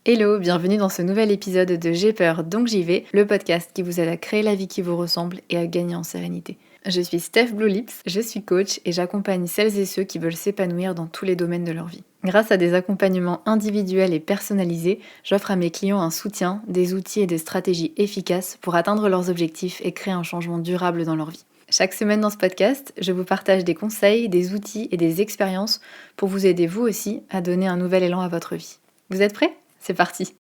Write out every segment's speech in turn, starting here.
Hello, bienvenue dans ce nouvel épisode de J'ai peur donc j'y vais, le podcast qui vous aide à créer la vie qui vous ressemble et à gagner en sérénité. Je suis Steph Blue Lips, je suis coach et j'accompagne celles et ceux qui veulent s'épanouir dans tous les domaines de leur vie. Grâce à des accompagnements individuels et personnalisés, j'offre à mes clients un soutien, des outils et des stratégies efficaces pour atteindre leurs objectifs et créer un changement durable dans leur vie. Chaque semaine dans ce podcast, je vous partage des conseils, des outils et des expériences pour vous aider vous aussi à donner un nouvel élan à votre vie. Vous êtes prêts ? C'est parti!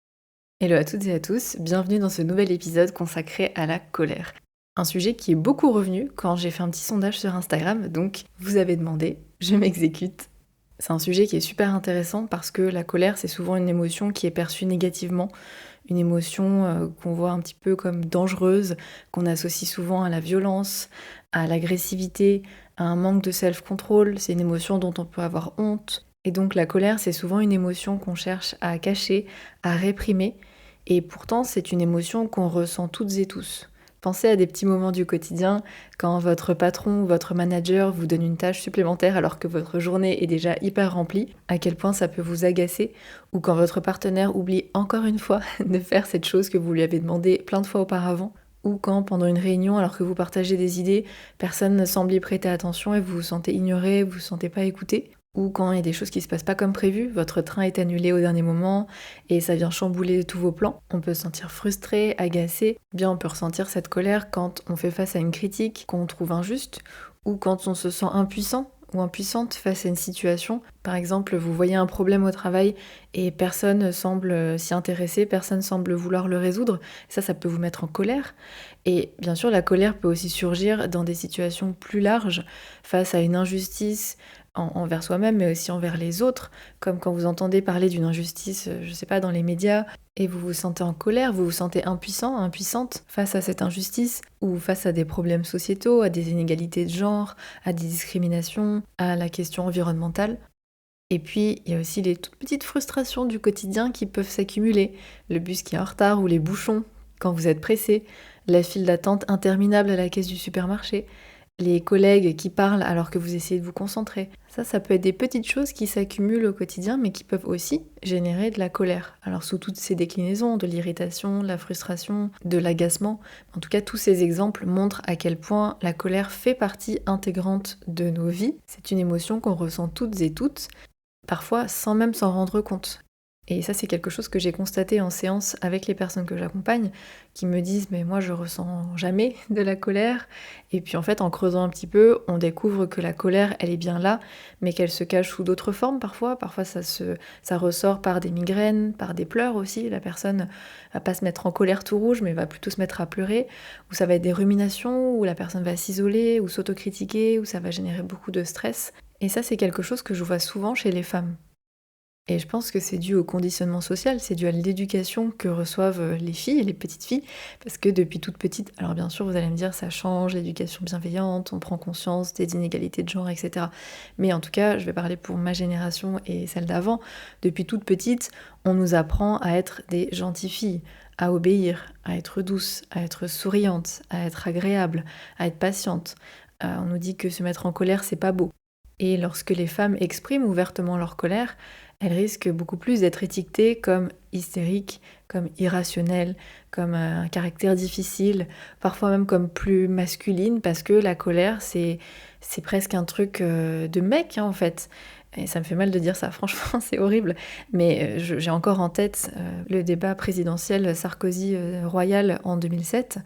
Hello à toutes et à tous, bienvenue dans ce nouvel épisode consacré à la colère. Un sujet qui est beaucoup revenu quand j'ai fait un petit sondage sur Instagram, donc vous avez demandé, je m'exécute. C'est un sujet qui est super intéressant parce que la colère, c'est souvent une émotion qui est perçue négativement, une émotion qu'on voit un petit peu comme dangereuse, qu'on associe souvent à la violence, à l'agressivité, à un manque de self-control, c'est une émotion dont on peut avoir honte. Et donc la colère, c'est souvent une émotion qu'on cherche à cacher, à réprimer, et pourtant c'est une émotion qu'on ressent toutes et tous. Pensez à des petits moments du quotidien, quand votre patron ou votre manager vous donne une tâche supplémentaire alors que votre journée est déjà hyper remplie, à quel point ça peut vous agacer, ou quand votre partenaire oublie encore une fois de faire cette chose que vous lui avez demandé plein de fois auparavant, ou quand pendant une réunion, alors que vous partagez des idées, personne ne semble y prêter attention et vous vous sentez ignoré, vous vous sentez pas écouté. Ou quand il y a des choses qui se passent pas comme prévu, votre train est annulé au dernier moment et ça vient chambouler tous vos plans. On peut se sentir frustré, agacé. Bien, on peut ressentir cette colère quand on fait face à une critique qu'on trouve injuste ou quand on se sent impuissant ou impuissante face à une situation. Par exemple, vous voyez un problème au travail et personne semble s'y intéresser, personne semble vouloir le résoudre. Ça peut vous mettre en colère. Et bien sûr, la colère peut aussi surgir dans des situations plus larges, face à une injustice, envers soi-même, mais aussi envers les autres, comme quand vous entendez parler d'une injustice, je sais pas, dans les médias, et vous vous sentez en colère, vous vous sentez impuissant, impuissante face à cette injustice, ou face à des problèmes sociétaux, à des inégalités de genre, à des discriminations, à la question environnementale. Et puis, il y a aussi les toutes petites frustrations du quotidien qui peuvent s'accumuler, le bus qui est en retard ou les bouchons quand vous êtes pressé, la file d'attente interminable à la caisse du supermarché, les collègues qui parlent alors que vous essayez de vous concentrer. Ça peut être des petites choses qui s'accumulent au quotidien, mais qui peuvent aussi générer de la colère. Alors sous toutes ces déclinaisons, de l'irritation, de la frustration, de l'agacement, en tout cas tous ces exemples montrent à quel point la colère fait partie intégrante de nos vies. C'est une émotion qu'on ressent toutes et toutes, parfois sans même s'en rendre compte. Et ça, c'est quelque chose que j'ai constaté en séance avec les personnes que j'accompagne, qui me disent « mais moi je ressens jamais de la colère ». Et puis en fait, en creusant un petit peu, on découvre que la colère, elle est bien là, mais qu'elle se cache sous d'autres formes parfois. Parfois ça ressort par des migraines, par des pleurs aussi. La personne va pas se mettre en colère tout rouge, mais va plutôt se mettre à pleurer. Ou ça va être des ruminations, ou la personne va s'isoler, ou s'autocritiquer, ou ça va générer beaucoup de stress. Et ça, c'est quelque chose que je vois souvent chez les femmes. Et je pense que c'est dû au conditionnement social, c'est dû à l'éducation que reçoivent les filles, les petites filles, parce que depuis toute petite, alors bien sûr vous allez me dire ça change, l'éducation bienveillante, on prend conscience des inégalités de genre, etc. Mais en tout cas, je vais parler pour ma génération et celle d'avant, depuis toute petite, on nous apprend à être des gentilles filles, à obéir, à être douce, à être souriante, à être agréable, à être patiente. On nous dit que se mettre en colère, c'est pas beau. Et lorsque les femmes expriment ouvertement leur colère, elles risquent beaucoup plus d'être étiquetées comme hystériques, comme irrationnelles, comme un caractère difficile, parfois même comme plus masculine, parce que la colère, c'est presque un truc de mec, hein, en fait. Et ça me fait mal de dire ça, franchement, c'est horrible. Mais j'ai encore en tête le débat présidentiel Sarkozy-Royal en 2007,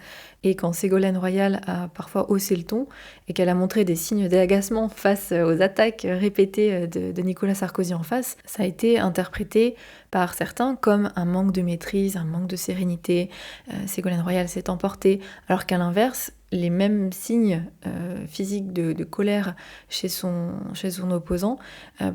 et quand Ségolène Royal a parfois haussé le ton, et qu'elle a montré des signes d'agacement face aux attaques répétées de Nicolas Sarkozy en face, ça a été interprété par certains comme un manque de maîtrise, un manque de sérénité. Ségolène Royal s'est emportée, alors qu'à l'inverse, les mêmes signes physiques de colère chez son opposant,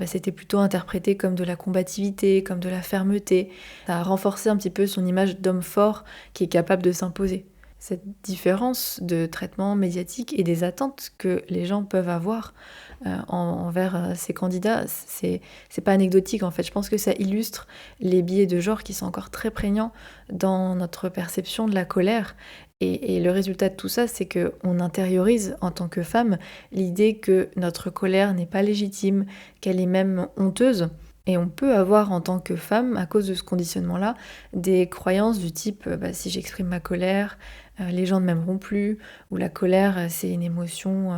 c'était plutôt interprété comme de la combativité, comme de la fermeté. Ça a renforcé un petit peu son image d'homme fort qui est capable de s'imposer. Cette différence de traitement médiatique et des attentes que les gens peuvent avoir envers ces candidats, c'est pas anecdotique en fait. Je pense que ça illustre les biais de genre qui sont encore très prégnants dans notre perception de la colère. Et le résultat de tout ça, c'est qu'on intériorise en tant que femme l'idée que notre colère n'est pas légitime, qu'elle est même honteuse. Et on peut avoir en tant que femme, à cause de ce conditionnement-là, des croyances du type si j'exprime ma colère, les gens ne m'aimeront plus, ou la colère, c'est une émotion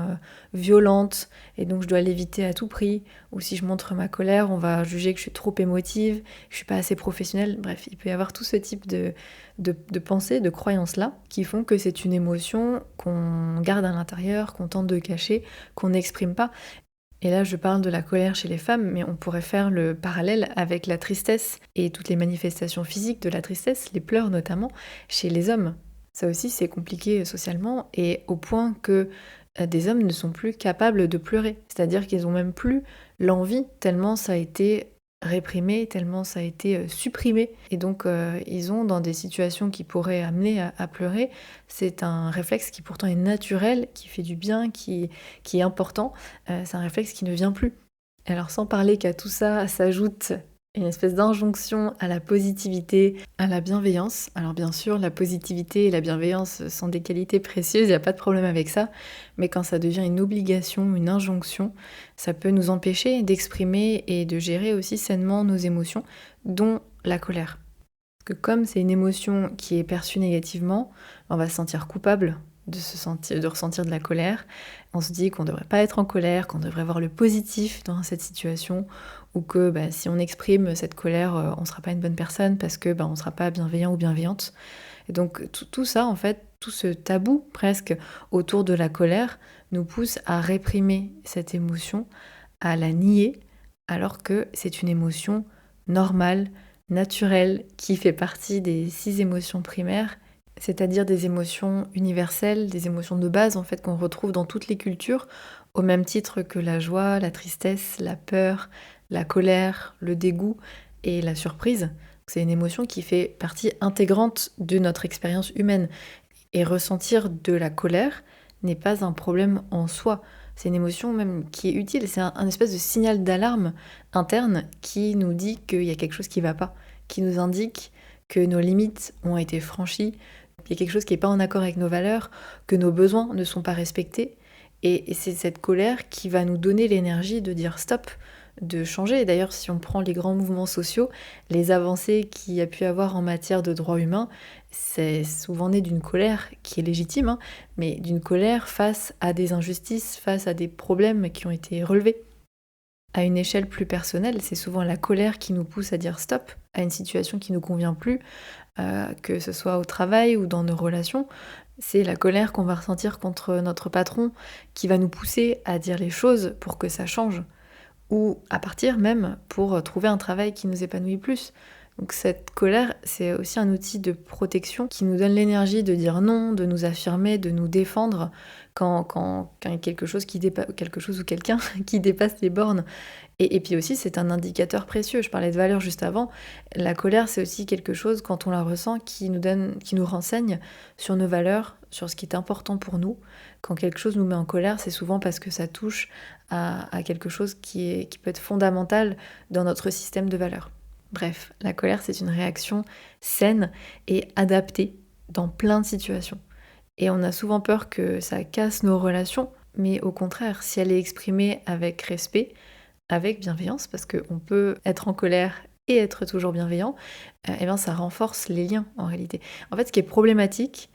violente et donc je dois l'éviter à tout prix, ou si je montre ma colère, on va juger que je suis trop émotive, que je suis pas assez professionnelle. Bref, il peut y avoir tout ce type de pensées, de croyances-là, qui font que c'est une émotion qu'on garde à l'intérieur, qu'on tente de cacher, qu'on n'exprime pas. Et là, je parle de la colère chez les femmes, mais on pourrait faire le parallèle avec la tristesse et toutes les manifestations physiques de la tristesse, les pleurs notamment, chez les hommes. Ça aussi, c'est compliqué socialement, et au point que des hommes ne sont plus capables de pleurer. C'est-à-dire qu'ils n'ont même plus l'envie, tellement ça a été réprimé, tellement ça a été supprimé. Et donc, ils ont, dans des situations qui pourraient amener à pleurer, c'est un réflexe qui pourtant est naturel, qui fait du bien, qui est important. C'est un réflexe qui ne vient plus. Alors, sans parler qu'à tout ça s'ajoute une espèce d'injonction à la positivité, à la bienveillance. Alors bien sûr, la positivité et la bienveillance sont des qualités précieuses, il n'y a pas de problème avec ça, mais quand ça devient une obligation, une injonction, ça peut nous empêcher d'exprimer et de gérer aussi sainement nos émotions, dont la colère. Parce que comme c'est une émotion qui est perçue négativement, on va se sentir coupable de ressentir de la colère. On se dit qu'on ne devrait pas être en colère, qu'on devrait voir le positif dans cette situation, ou que si on exprime cette colère, on ne sera pas une bonne personne parce que on ne sera pas bienveillant ou bienveillante. Et donc tout ça, en fait, tout ce tabou presque autour de la colère nous pousse à réprimer cette émotion, à la nier, alors que c'est une émotion normale, naturelle, qui fait partie des 6 émotions primaires, c'est-à-dire des émotions universelles, des émotions de base en fait qu'on retrouve dans toutes les cultures, au même titre que la joie, la tristesse, la peur, la colère, le dégoût et la surprise. C'est une émotion qui fait partie intégrante de notre expérience humaine. Et ressentir de la colère n'est pas un problème en soi. C'est une émotion même qui est utile. C'est un espèce de signal d'alarme interne qui nous dit qu'il y a quelque chose qui ne va pas, qui nous indique que nos limites ont été franchies, qu'il y a quelque chose qui n'est pas en accord avec nos valeurs, que nos besoins ne sont pas respectés. Et c'est cette colère qui va nous donner l'énergie de dire stop, de changer. Et d'ailleurs, si on prend les grands mouvements sociaux, les avancées qu'il y a pu avoir en matière de droits humains, c'est souvent né d'une colère qui est légitime, mais d'une colère face à des injustices, face à des problèmes qui ont été relevés. À une échelle plus personnelle, c'est souvent la colère qui nous pousse à dire stop à une situation qui ne nous convient plus, que ce soit au travail ou dans nos relations. C'est la colère qu'on va ressentir contre notre patron qui va nous pousser à dire les choses pour que ça change, ou à partir même pour trouver un travail qui nous épanouit plus. Donc cette colère, c'est aussi un outil de protection qui nous donne l'énergie de dire non, de nous affirmer, de nous défendre quand il y a quelque chose ou quelqu'un qui dépasse les bornes. Et puis aussi, c'est un indicateur précieux. Je parlais de valeur juste avant. La colère, c'est aussi quelque chose, quand on la ressent, qui nous renseigne sur nos valeurs, sur ce qui est important pour nous. Quand quelque chose nous met en colère, c'est souvent parce que ça touche à quelque chose qui peut être fondamental dans notre système de valeurs. Bref, la colère, c'est une réaction saine et adaptée dans plein de situations. Et on a souvent peur que ça casse nos relations, mais au contraire, si elle est exprimée avec respect, avec bienveillance, parce qu'on peut être en colère et être toujours bienveillant, ça renforce les liens en réalité. En fait, ce qui est problématique,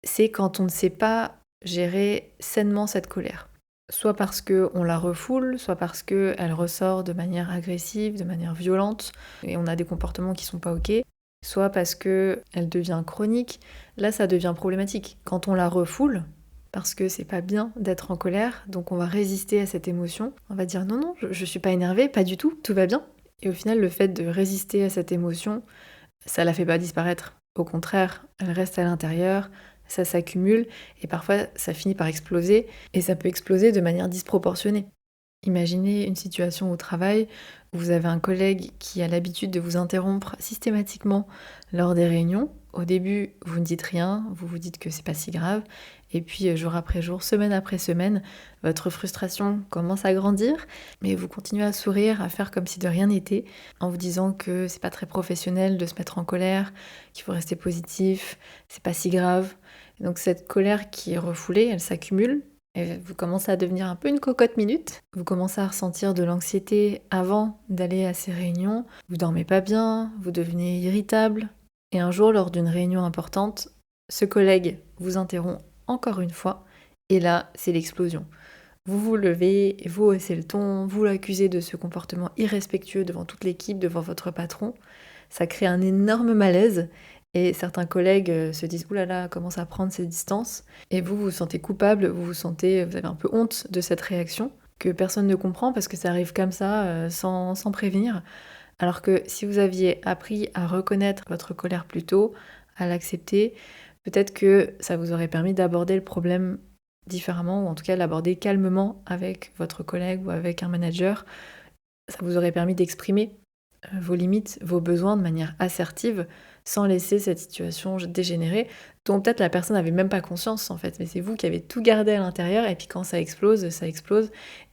c'est quand on ne sait pas gérer sainement cette colère. Soit parce qu'on la refoule, soit parce qu'elle ressort de manière agressive, de manière violente, et on a des comportements qui sont pas ok, soit parce qu'elle devient chronique. Là, ça devient problématique. Quand on la refoule, parce que c'est pas bien d'être en colère, donc on va résister à cette émotion, on va dire non, je suis pas énervée, pas du tout va bien. Et au final, le fait de résister à cette émotion, ça la fait pas disparaître. Au contraire, elle reste à l'intérieur, ça s'accumule et parfois ça finit par exploser et ça peut exploser de manière disproportionnée. Imaginez une situation au travail où vous avez un collègue qui a l'habitude de vous interrompre systématiquement lors des réunions. Au début, vous ne dites rien, vous vous dites que c'est pas si grave, et puis jour après jour, semaine après semaine, votre frustration commence à grandir, mais vous continuez à sourire, à faire comme si de rien n'était, en vous disant que c'est pas très professionnel de se mettre en colère, qu'il faut rester positif, c'est pas si grave. Et donc cette colère qui est refoulée, elle s'accumule, Et vous commencez à devenir un peu une cocotte minute. Vous commencez à ressentir de l'anxiété avant d'aller à ces réunions. Vous dormez pas bien, vous devenez irritable. Et un jour, lors d'une réunion importante, ce collègue vous interrompt encore une fois. Et là, c'est l'explosion. Vous vous levez, vous haussez le ton, vous l'accusez de ce comportement irrespectueux devant toute l'équipe, devant votre patron. Ça crée un énorme malaise et certains collègues se disent « Ouh là là, commence à prendre ses distances ». Et vous vous sentez coupable, vous avez un peu honte de cette réaction que personne ne comprend parce que ça arrive comme ça, sans prévenir. Alors que si vous aviez appris à reconnaître votre colère plus tôt, à l'accepter, peut-être que ça vous aurait permis d'aborder le problème différemment, ou en tout cas l'aborder calmement avec votre collègue ou avec un manager. Ça vous aurait permis d'exprimer vos limites, vos besoins de manière assertive, sans laisser cette situation dégénérer, dont peut-être la personne n'avait même pas conscience en fait, mais c'est vous qui avez tout gardé à l'intérieur, et puis quand ça explose,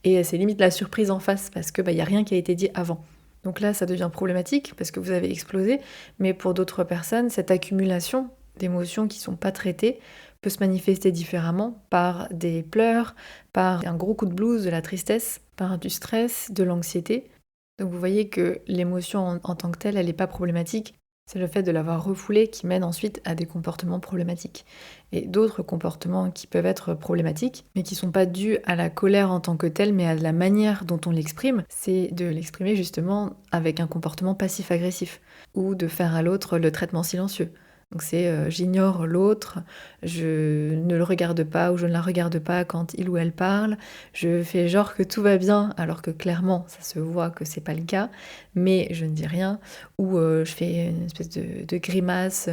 et c'est limite la surprise en face, parce que y a rien qui a été dit avant. Donc là, ça devient problématique, parce que vous avez explosé, mais pour d'autres personnes, cette accumulation d'émotions qui ne sont pas traitées peut se manifester différemment par des pleurs, par un gros coup de blues, de la tristesse, par du stress, de l'anxiété. Donc vous voyez que l'émotion en tant que telle, elle n'est pas problématique. C'est le fait de l'avoir refoulée qui mène ensuite à des comportements problématiques. Et d'autres comportements qui peuvent être problématiques, mais qui ne sont pas dus à la colère en tant que telle, mais à la manière dont on l'exprime, c'est de l'exprimer justement avec un comportement passif-agressif, ou de faire à l'autre le traitement silencieux. Donc c'est j'ignore l'autre, je ne le regarde pas ou je ne la regarde pas quand il ou elle parle, je fais genre que tout va bien alors que clairement ça se voit que c'est pas le cas, mais je ne dis rien, ou je fais une espèce de grimace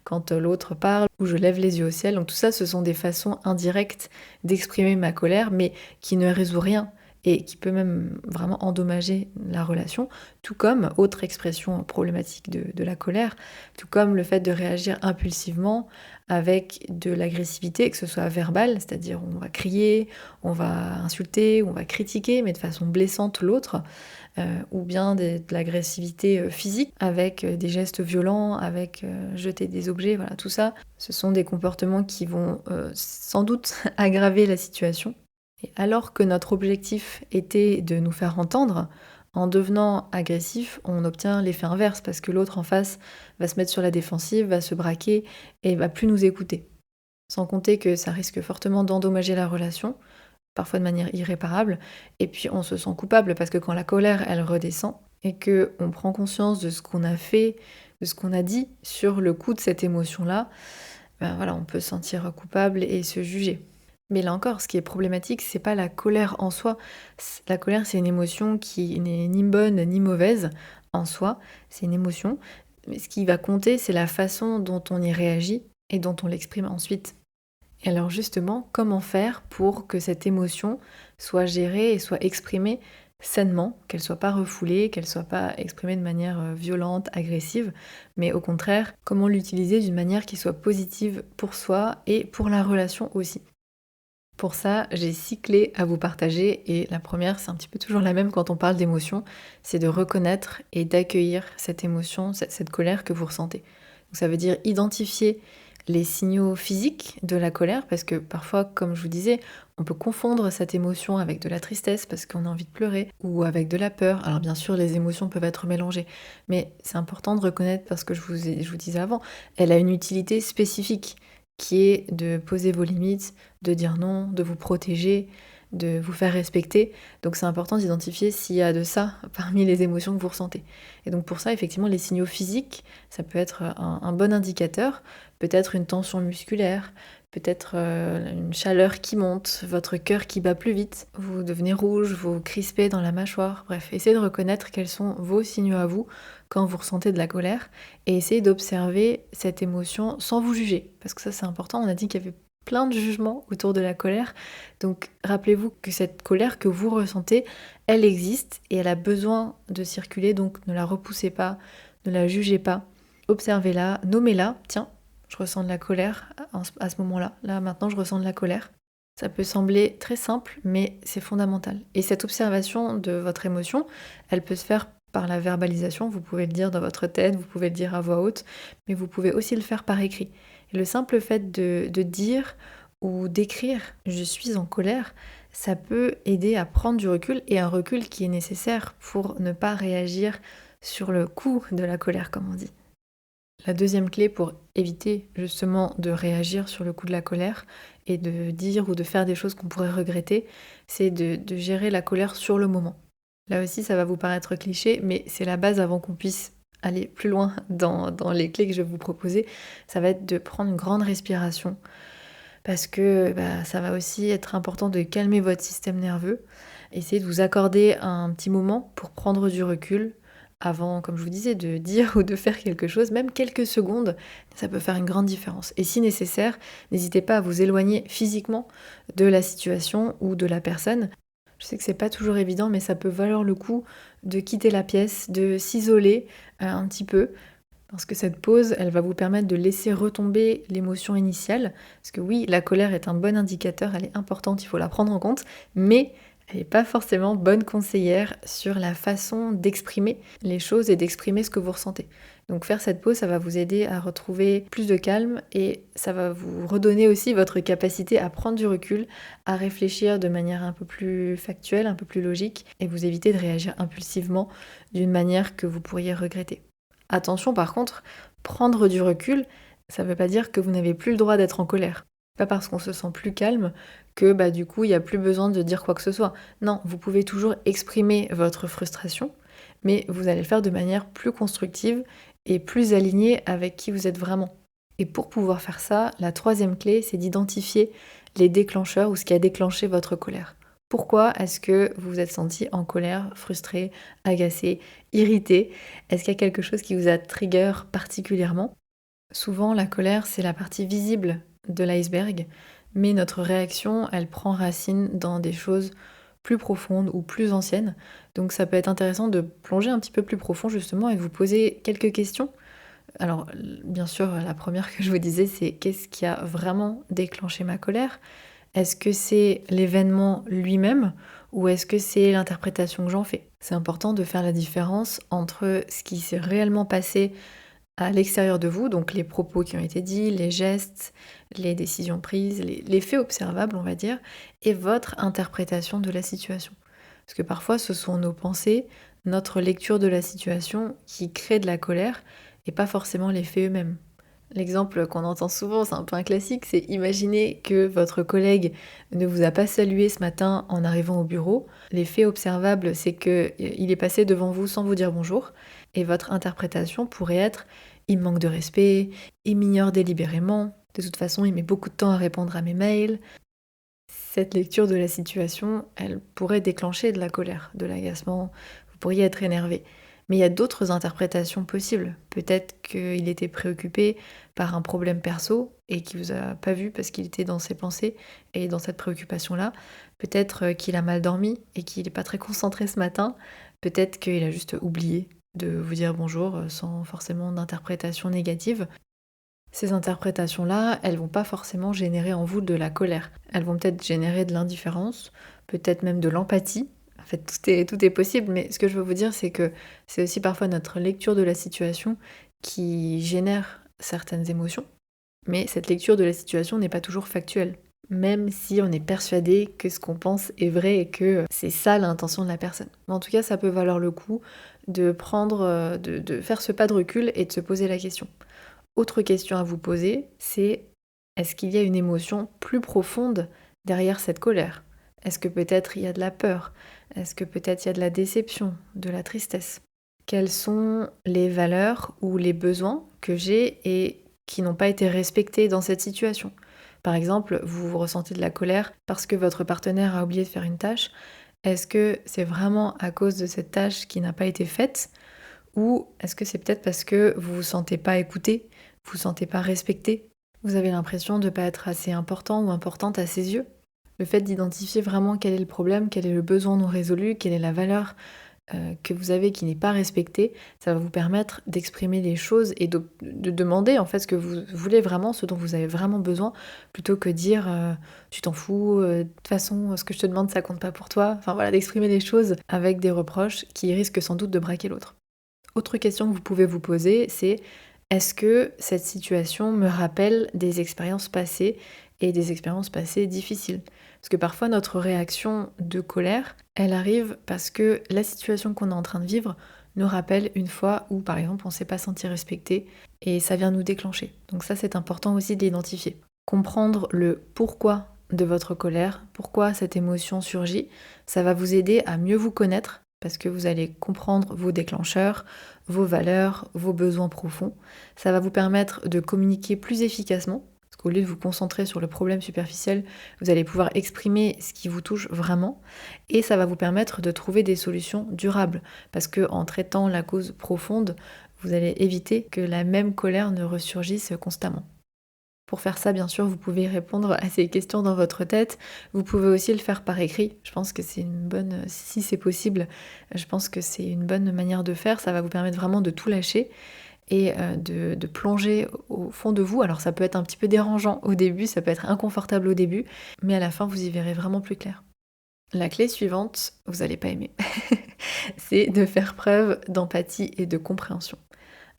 quand l'autre parle, ou je lève les yeux au ciel. Donc tout ça, ce sont des façons indirectes d'exprimer ma colère, mais qui ne résout rien et qui peut même vraiment endommager la relation, tout comme, autre expression problématique de la colère, tout comme le fait de réagir impulsivement avec de l'agressivité, que ce soit verbale, c'est-à-dire on va crier, on va insulter, on va critiquer, mais de façon blessante l'autre, ou bien de l'agressivité physique, avec des gestes violents, avec jeter des objets, voilà, tout ça, ce sont des comportements qui vont sans doute aggraver la situation. Et alors que notre objectif était de nous faire entendre, en devenant agressif, on obtient l'effet inverse parce que l'autre en face va se mettre sur la défensive, va se braquer et va plus nous écouter. Sans compter que ça risque fortement d'endommager la relation, parfois de manière irréparable, et puis on se sent coupable parce que quand la colère elle redescend et que on prend conscience de ce qu'on a fait, de ce qu'on a dit sur le coup de cette émotion-là, voilà, on peut se sentir coupable et se juger. Mais là encore, ce qui est problématique, c'est pas la colère en soi. La colère, c'est une émotion qui n'est ni bonne ni mauvaise en soi. C'est une émotion. Mais ce qui va compter, c'est la façon dont on y réagit et dont on l'exprime ensuite. Et alors justement, comment faire pour que cette émotion soit gérée et soit exprimée sainement, qu'elle soit pas refoulée, qu'elle soit pas exprimée de manière violente, agressive, mais au contraire, comment l'utiliser d'une manière qui soit positive pour soi et pour la relation aussi. Pour ça, j'ai 6 clés à vous partager et la première, c'est un petit peu toujours la même quand on parle d'émotion, c'est de reconnaître et d'accueillir cette émotion, cette colère que vous ressentez. Donc ça veut dire identifier les signaux physiques de la colère, parce que parfois, comme je vous disais, on peut confondre cette émotion avec de la tristesse parce qu'on a envie de pleurer, ou avec de la peur. Alors bien sûr, les émotions peuvent être mélangées, mais c'est important de reconnaître, parce que je vous disais avant, elle a une utilité spécifique qui est de poser vos limites, de dire non, de vous protéger, de vous faire respecter. Donc c'est important d'identifier s'il y a de ça parmi les émotions que vous ressentez. Et donc pour ça, effectivement, les signaux physiques, ça peut être un bon indicateur, peut-être une tension musculaire, peut-être une chaleur qui monte, votre cœur qui bat plus vite, vous devenez rouge, vous crispez dans la mâchoire. Bref, essayez de reconnaître quels sont vos signaux à vous quand vous ressentez de la colère et essayez d'observer cette émotion sans vous juger. Parce que ça, c'est important. On a dit qu'il y avait plein de jugements autour de la colère. Donc rappelez-vous que cette colère que vous ressentez, elle existe et elle a besoin de circuler. Donc ne la repoussez pas, ne la jugez pas. Observez-la, nommez-la. Tiens, je ressens de la colère à ce moment-là. Là, maintenant, je ressens de la colère. Ça peut sembler très simple, mais c'est fondamental. Et cette observation de votre émotion, elle peut se faire par la verbalisation. Vous pouvez le dire dans votre tête, vous pouvez le dire à voix haute, mais vous pouvez aussi le faire par écrit. Et le simple fait de dire ou d'écrire «je suis en colère», ça peut aider à prendre du recul et un recul qui est nécessaire pour ne pas réagir sur le coup de la colère, comme on dit. La deuxième clé pour éviter justement de réagir sur le coup de la colère et de dire ou de faire des choses qu'on pourrait regretter, c'est de gérer la colère sur le moment. Là aussi, ça va vous paraître cliché, mais c'est la base avant qu'on puisse aller plus loin dans les clés que je vais vous proposer. Ça va être de prendre une grande respiration parce que ça va aussi être important de calmer votre système nerveux. Essayez de vous accorder un petit moment pour prendre du recul avant, comme je vous disais, de dire ou de faire quelque chose, même quelques secondes, ça peut faire une grande différence. Et si nécessaire, n'hésitez pas à vous éloigner physiquement de la situation ou de la personne. Je sais que c'est pas toujours évident, mais ça peut valoir le coup de quitter la pièce, de s'isoler un petit peu, parce que cette pause, elle va vous permettre de laisser retomber l'émotion initiale. Parce que oui, la colère est un bon indicateur, elle est importante, il faut la prendre en compte, mais elle n'est pas forcément bonne conseillère sur la façon d'exprimer les choses et d'exprimer ce que vous ressentez. Donc faire cette pause, ça va vous aider à retrouver plus de calme et ça va vous redonner aussi votre capacité à prendre du recul, à réfléchir de manière un peu plus factuelle, un peu plus logique et vous éviter de réagir impulsivement d'une manière que vous pourriez regretter. Attention par contre, prendre du recul, ça ne veut pas dire que vous n'avez plus le droit d'être en colère. Pas parce qu'on se sent plus calme que du coup il n'y a plus besoin de dire quoi que ce soit. Non, vous pouvez toujours exprimer votre frustration, mais vous allez le faire de manière plus constructive et plus alignée avec qui vous êtes vraiment. Et pour pouvoir faire ça, la troisième clé, c'est d'identifier les déclencheurs ou ce qui a déclenché votre colère. Pourquoi est-ce que vous vous êtes senti en colère, frustré, agacé, irrité? Est-ce qu'il y a quelque chose qui vous a trigger particulièrement? Souvent, la colère, c'est la partie visible de l'iceberg, mais notre réaction, elle prend racine dans des choses plus profondes ou plus anciennes. Donc ça peut être intéressant de plonger un petit peu plus profond justement et de vous poser quelques questions. Alors, bien sûr, la première que je vous disais, c'est qu'est-ce qui a vraiment déclenché ma colère? Est-ce que c'est l'événement lui-même ou est-ce que c'est l'interprétation que j'en fais? C'est important de faire la différence entre ce qui s'est réellement passé à l'extérieur de vous, donc les propos qui ont été dits, les gestes, les décisions prises, les faits observables, on va dire, et votre interprétation de la situation. Parce que parfois, ce sont nos pensées, notre lecture de la situation qui crée de la colère et pas forcément les faits eux-mêmes. L'exemple qu'on entend souvent, c'est un peu un classique, c'est imaginer que votre collègue ne vous a pas salué ce matin en arrivant au bureau. Les faits observables, c'est qu'il est passé devant vous sans vous dire bonjour. Et votre interprétation pourrait être il me manque de respect, il m'ignore délibérément, de toute façon il met beaucoup de temps à répondre à mes mails. Cette lecture de la situation, elle pourrait déclencher de la colère, de l'agacement, vous pourriez être énervé. Mais il y a d'autres interprétations possibles. Peut-être qu'il était préoccupé par un problème perso et qu'il vous a pas vu parce qu'il était dans ses pensées et dans cette préoccupation-là. Peut-être qu'il a mal dormi et qu'il n'est pas très concentré ce matin. Peut-être qu'il a juste oublié de vous dire bonjour sans forcément d'interprétation négative. Ces interprétations-là, elles vont pas forcément générer en vous de la colère. Elles vont peut-être générer de l'indifférence, peut-être même de l'empathie. En fait, tout est possible, mais ce que je veux vous dire, c'est que c'est aussi parfois notre lecture de la situation qui génère certaines émotions. Mais cette lecture de la situation n'est pas toujours factuelle. Même si on est persuadé que ce qu'on pense est vrai et que c'est ça l'intention de la personne. Mais en tout cas, ça peut valoir le coup de prendre, de faire ce pas de recul et de se poser la question. Autre question à vous poser, c'est est-ce qu'il y a une émotion plus profonde derrière cette colère? Est-ce que peut-être il y a de la peur? Est-ce que peut-être il y a de la déception, de la tristesse? Quelles sont les valeurs ou les besoins que j'ai et qui n'ont pas été respectés dans cette situation? Par exemple, vous ressentez de la colère parce que votre partenaire a oublié de faire une tâche. Est-ce que c'est vraiment à cause de cette tâche qui n'a pas été faite? Ou est-ce que c'est peut-être parce que vous vous sentez pas écouté, vous vous sentez pas respecté, vous avez l'impression de ne pas être assez important ou importante à ses yeux? Le fait d'identifier vraiment quel est le problème, quel est le besoin non résolu, quelle est la valeur que vous avez qui n'est pas respectée, ça va vous permettre d'exprimer les choses et de demander en fait ce que vous voulez vraiment, ce dont vous avez vraiment besoin, plutôt que dire tu t'en fous, de toute façon ce que je te demande ça compte pas pour toi. Enfin voilà, d'exprimer les choses avec des reproches qui risquent sans doute de braquer l'autre. Autre question que vous pouvez vous poser, c'est est-ce que cette situation me rappelle des expériences passées et des expériences passées difficiles. Parce que parfois notre réaction de colère, elle arrive parce que la situation qu'on est en train de vivre nous rappelle une fois où par exemple on ne s'est pas senti respecté et ça vient nous déclencher. Donc ça c'est important aussi de l'identifier. Comprendre le pourquoi de votre colère, pourquoi cette émotion surgit, ça va vous aider à mieux vous connaître parce que vous allez comprendre vos déclencheurs, vos valeurs, vos besoins profonds. Ça va vous permettre de communiquer plus efficacement parce qu'au lieu de vous concentrer sur le problème superficiel, vous allez pouvoir exprimer ce qui vous touche vraiment et ça va vous permettre de trouver des solutions durables parce que en traitant la cause profonde, vous allez éviter que la même colère ne ressurgisse constamment. Pour faire ça, bien sûr, vous pouvez répondre à ces questions dans votre tête. Vous pouvez aussi le faire par écrit. Je pense que c'est une bonne, si c'est possible, je pense que c'est une bonne manière de faire. Ça va vous permettre vraiment de tout lâcher et de plonger au fond de vous. Alors ça peut être un petit peu dérangeant au début, ça peut être inconfortable au début, mais à la fin, vous y verrez vraiment plus clair. La clé suivante, vous n'allez pas aimer, c'est de faire preuve d'empathie et de compréhension.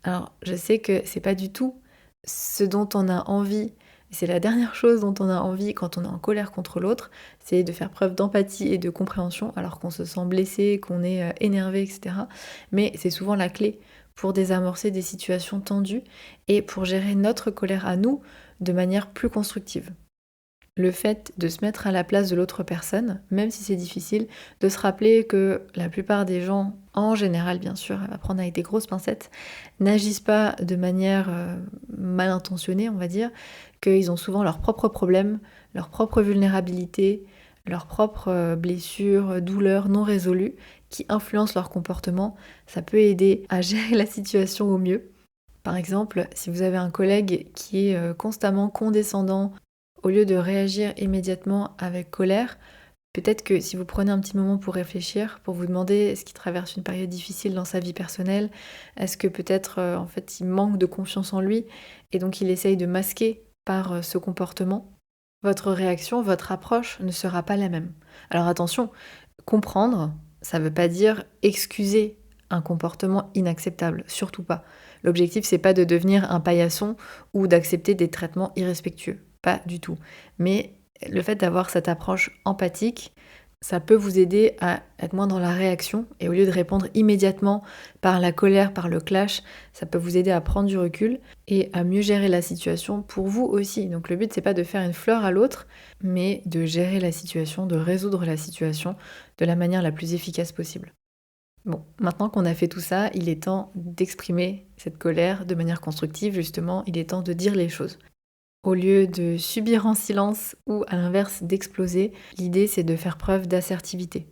Alors, je sais que c'est pas du tout ce dont on a envie, et c'est la dernière chose dont on a envie quand on est en colère contre l'autre, c'est de faire preuve d'empathie et de compréhension alors qu'on se sent blessé, qu'on est énervé, etc. Mais c'est souvent la clé pour désamorcer des situations tendues et pour gérer notre colère à nous de manière plus constructive. Le fait de se mettre à la place de l'autre personne, même si c'est difficile, de se rappeler que la plupart des gens, en général bien sûr, à prendre avec des grosses pincettes, n'agissent pas de manière mal intentionnée, on va dire, qu'ils ont souvent leurs propres problèmes, leurs propres vulnérabilités, leurs propres blessures, douleurs non résolues qui influencent leur comportement. Ça peut aider à gérer la situation au mieux. Par exemple, si vous avez un collègue qui est constamment condescendant, au lieu de réagir immédiatement avec colère, peut-être que si vous prenez un petit moment pour réfléchir, pour vous demander est-ce qu'il traverse une période difficile dans sa vie personnelle, est-ce que peut-être en fait il manque de confiance en lui et donc il essaye de masquer par ce comportement, votre réaction, votre approche ne sera pas la même. Alors attention, comprendre, ça ne veut pas dire excuser un comportement inacceptable, surtout pas. L'objectif c'est pas de devenir un paillasson ou d'accepter des traitements irrespectueux. Pas du tout. Mais le fait d'avoir cette approche empathique, ça peut vous aider à être moins dans la réaction et au lieu de répondre immédiatement par la colère, par le clash, ça peut vous aider à prendre du recul et à mieux gérer la situation pour vous aussi. Donc le but c'est pas de faire une fleur à l'autre, mais de gérer la situation, de résoudre la situation de la manière la plus efficace possible. Bon, maintenant qu'on a fait tout ça, il est temps d'exprimer cette colère de manière constructive, justement, il est temps de dire les choses. Au lieu de subir en silence ou à l'inverse d'exploser, l'idée c'est de faire preuve d'assertivité.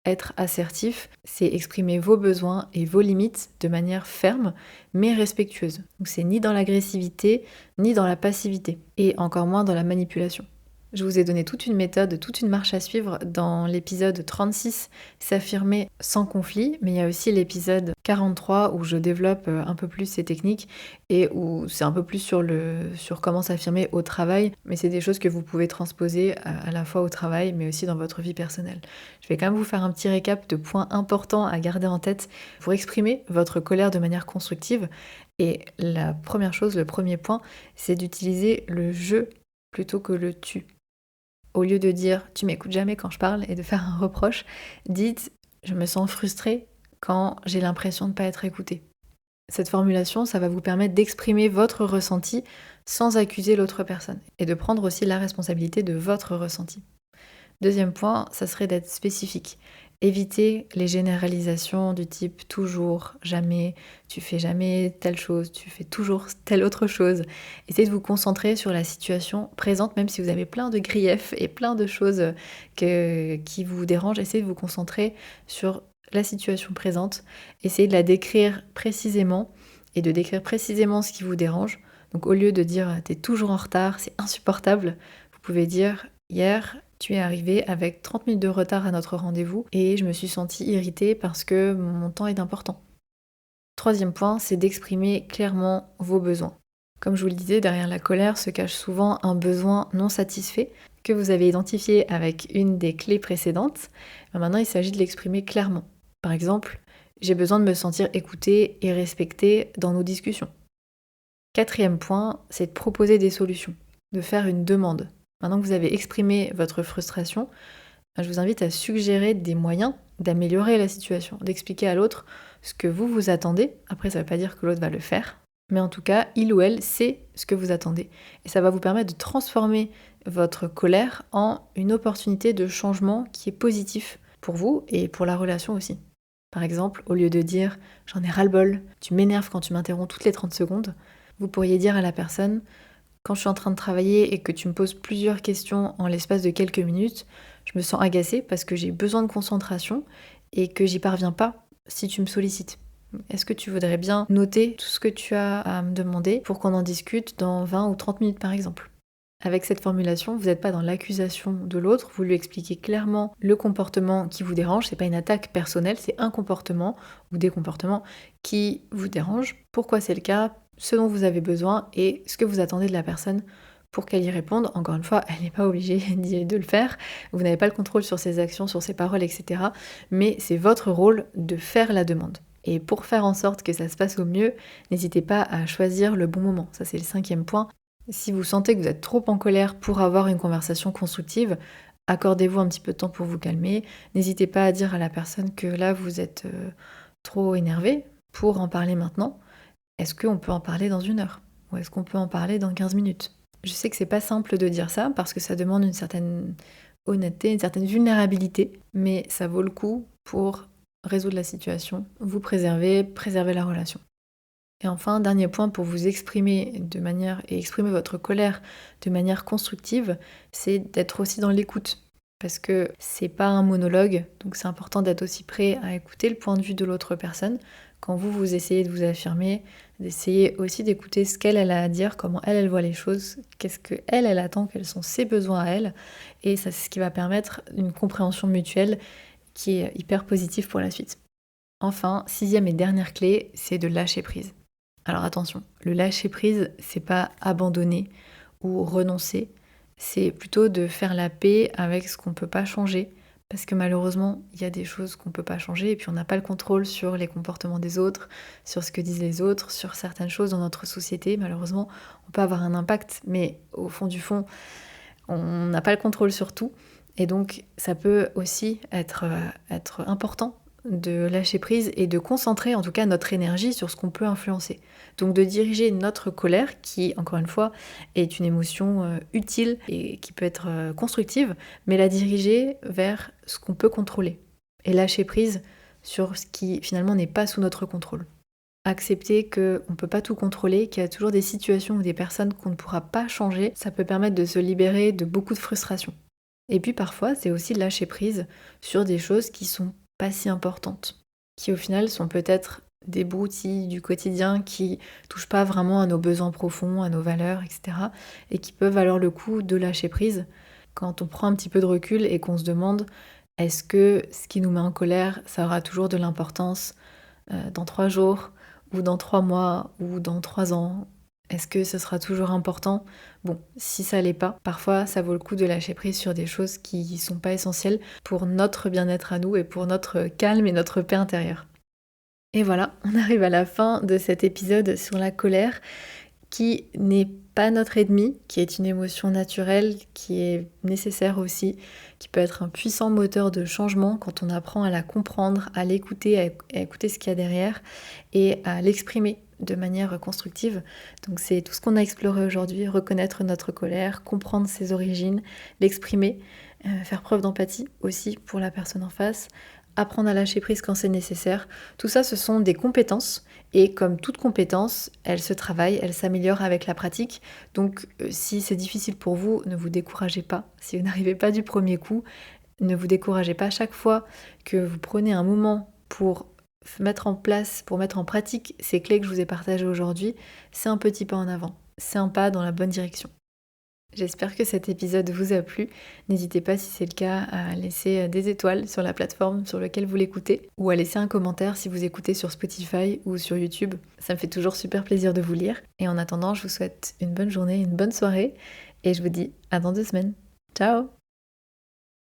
Être assertif, c'est exprimer vos besoins et vos limites de manière ferme mais respectueuse. Donc c'est ni dans l'agressivité ni dans la passivité et encore moins dans la manipulation. Je vous ai donné toute une méthode, toute une marche à suivre dans l'épisode 36, s'affirmer sans conflit, mais il y a aussi l'épisode 43 où je développe un peu plus ces techniques et où c'est un peu plus sur comment s'affirmer au travail, mais c'est des choses que vous pouvez transposer à la fois au travail, mais aussi dans votre vie personnelle. Je vais quand même vous faire un petit récap de points importants à garder en tête pour exprimer votre colère de manière constructive. Et la première chose, le premier point, c'est d'utiliser le je plutôt que le tu. Au lieu de dire tu m'écoutes jamais quand je parle et de faire un reproche, dites je me sens frustrée quand j'ai l'impression de ne pas être écoutée. Cette formulation, ça va vous permettre d'exprimer votre ressenti sans accuser l'autre personne et de prendre aussi la responsabilité de votre ressenti. Deuxième point, ça serait d'être spécifique. Évitez les généralisations du type toujours, jamais, tu fais jamais telle chose, tu fais toujours telle autre chose. Essayez de vous concentrer sur la situation présente, même si vous avez plein de griefs et plein de choses qui vous dérangent. Essayez de vous concentrer sur la situation présente. Essayez de la décrire précisément et de décrire précisément ce qui vous dérange. Donc au lieu de dire t'es toujours en retard, c'est insupportable, vous pouvez dire hier tu es arrivé avec 30 minutes de retard à notre rendez-vous et je me suis sentie irritée parce que mon temps est important. Troisième point, c'est d'exprimer clairement vos besoins. Comme je vous le disais, derrière la colère se cache souvent un besoin non satisfait que vous avez identifié avec une des clés précédentes. Maintenant, il s'agit de l'exprimer clairement. Par exemple, j'ai besoin de me sentir écoutée et respectée dans nos discussions. Quatrième point, c'est de proposer des solutions, de faire une demande. Maintenant que vous avez exprimé votre frustration, je vous invite à suggérer des moyens d'améliorer la situation, d'expliquer à l'autre ce que vous attendez. Après, ça ne veut pas dire que l'autre va le faire, mais en tout cas, il ou elle sait ce que vous attendez. Et ça va vous permettre de transformer votre colère en une opportunité de changement qui est positif pour vous et pour la relation aussi. Par exemple, au lieu de dire « j'en ai ras-le-bol, tu m'énerves quand tu m'interromps toutes les 30 secondes », vous pourriez dire à la personne « quand je suis en train de travailler et que tu me poses plusieurs questions en l'espace de quelques minutes, je me sens agacée parce que j'ai besoin de concentration et que j'y parviens pas si tu me sollicites. Est-ce que tu voudrais bien noter tout ce que tu as à me demander pour qu'on en discute dans 20 ou 30 minutes par exemple ?» Avec cette formulation, vous n'êtes pas dans l'accusation de l'autre, vous lui expliquez clairement le comportement qui vous dérange, c'est pas une attaque personnelle, c'est un comportement ou des comportements qui vous dérangent, pourquoi c'est le cas, ce dont vous avez besoin et ce que vous attendez de la personne pour qu'elle y réponde. Encore une fois, elle n'est pas obligée de le faire, vous n'avez pas le contrôle sur ses actions, sur ses paroles, etc. Mais c'est votre rôle de faire la demande. Et pour faire en sorte que ça se passe au mieux, n'hésitez pas à choisir le bon moment. Ça, c'est le 5e point. Si vous sentez que vous êtes trop en colère pour avoir une conversation constructive, accordez-vous un petit peu de temps pour vous calmer. N'hésitez pas à dire à la personne que là, vous êtes trop énervé pour en parler maintenant. Est-ce qu'on peut en parler dans 1 heure? Ou est-ce qu'on peut en parler dans 15 minutes? Je sais que c'est pas simple de dire ça parce que ça demande une certaine honnêteté, une certaine vulnérabilité, mais ça vaut le coup pour résoudre la situation, vous préserver la relation. Et enfin, dernier point pour vous exprimer et exprimer votre colère de manière constructive, c'est d'être aussi dans l'écoute. Parce que c'est pas un monologue, donc c'est important d'être aussi prêt à écouter le point de vue de l'autre personne. Quand vous essayez de vous affirmer, d'essayer aussi d'écouter ce qu'elle a à dire, comment elle voit les choses, qu'est-ce qu'elle attend, quels sont ses besoins à elle. Et ça, c'est ce qui va permettre une compréhension mutuelle qui est hyper positive pour la suite. Enfin, 6e et dernière clé, c'est de lâcher prise. Alors attention, le lâcher prise, c'est pas abandonner ou renoncer, c'est plutôt de faire la paix avec ce qu'on peut pas changer, parce que malheureusement, il y a des choses qu'on peut pas changer et puis on n'a pas le contrôle sur les comportements des autres, sur ce que disent les autres, sur certaines choses dans notre société. Malheureusement, on peut avoir un impact, mais au fond du fond, on n'a pas le contrôle sur tout. Et donc, ça peut aussi être important de lâcher prise et de concentrer en tout cas notre énergie sur ce qu'on peut influencer. Donc de diriger notre colère, qui encore une fois est une émotion utile et qui peut être constructive, mais la diriger vers ce qu'on peut contrôler. Et lâcher prise sur ce qui finalement n'est pas sous notre contrôle. Accepter qu'on ne peut pas tout contrôler, qu'il y a toujours des situations ou des personnes qu'on ne pourra pas changer, ça peut permettre de se libérer de beaucoup de frustration. Et puis parfois, c'est aussi lâcher prise sur des choses qui sont pas si importantes, qui au final sont peut-être des broutilles du quotidien qui touchent pas vraiment à nos besoins profonds, à nos valeurs, etc. et qui peuvent valoir le coup de lâcher prise quand on prend un petit peu de recul et qu'on se demande est-ce que ce qui nous met en colère, ça aura toujours de l'importance dans 3 jours ou dans 3 mois ou dans 3 ans? Est-ce que ce sera toujours important? Bon, si ça l'est pas, parfois ça vaut le coup de lâcher prise sur des choses qui sont pas essentielles pour notre bien-être à nous et pour notre calme et notre paix intérieure. Et voilà, on arrive à la fin de cet épisode sur la colère qui n'est pas notre ennemi, qui est une émotion naturelle, qui est nécessaire aussi, qui peut être un puissant moteur de changement quand on apprend à la comprendre, à l'écouter, à écouter ce qu'il y a derrière et à l'exprimer de manière constructive. Donc c'est tout ce qu'on a exploré aujourd'hui, reconnaître notre colère, comprendre ses origines, l'exprimer, faire preuve d'empathie aussi pour la personne en face, apprendre à lâcher prise quand c'est nécessaire. Tout ça, ce sont des compétences et comme toute compétence, elle se travaille, elle s'améliore avec la pratique. Donc si c'est difficile pour vous, ne vous découragez pas. Si vous n'arrivez pas du premier coup, ne vous découragez pas. Chaque fois que vous prenez un moment pour mettre en place, pour mettre en pratique ces clés que je vous ai partagées aujourd'hui, c'est un petit pas en avant. C'est un pas dans la bonne direction. J'espère que cet épisode vous a plu. N'hésitez pas, si c'est le cas, à laisser des étoiles sur la plateforme sur laquelle vous l'écoutez ou à laisser un commentaire si vous écoutez sur Spotify ou sur YouTube. Ça me fait toujours super plaisir de vous lire. Et en attendant, je vous souhaite une bonne journée, une bonne soirée et je vous dis à dans 2 semaines. Ciao!